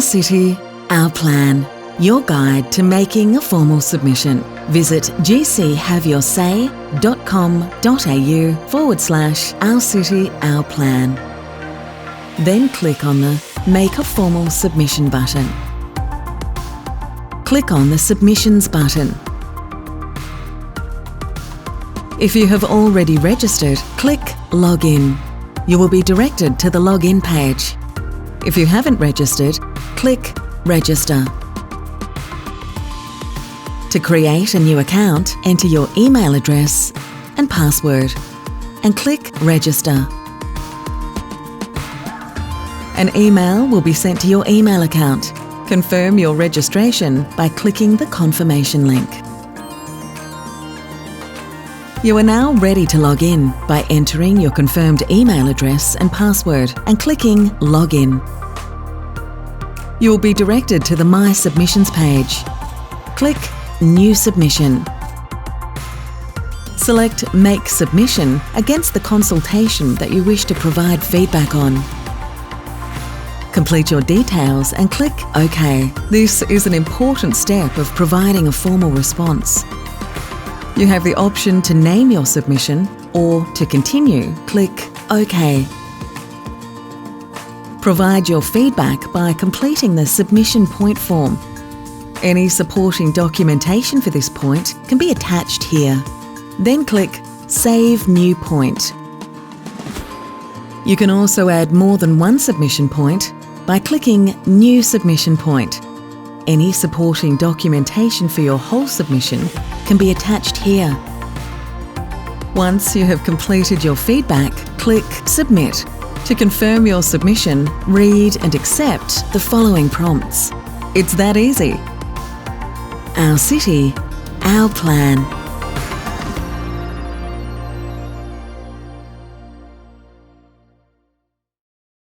Our City, Our Plan. Your guide to making a formal submission. Visit gchaveyoursay.com.au/Our City, Our Plan. Then click on the Make a Formal Submission button. Click on the Submissions button. If you have already registered, click Login. You will be directed to the login page. If you haven't registered, click Register. To create a new account, enter your email address and password and click Register. An email will be sent to your email account. Confirm your registration by clicking the confirmation link. You are now ready to log in by entering your confirmed email address and password and clicking Login. You will be directed to the My Submissions page. Click New Submission. Select Make Submission against the consultation that you wish to provide feedback on. Complete your details and click OK. This is an important step of providing a formal response. You have the option to name your submission or to continue, click OK. Provide your feedback by completing the submission point form. Any supporting documentation for this point can be attached here. Then click Save New Point. You can also add more than one submission point by clicking New Submission Point. Any supporting documentation for your whole submission can be attached here. Once you have completed your feedback, click Submit. To confirm your submission, read and accept the following prompts. It's that easy. Our City, Our Plan.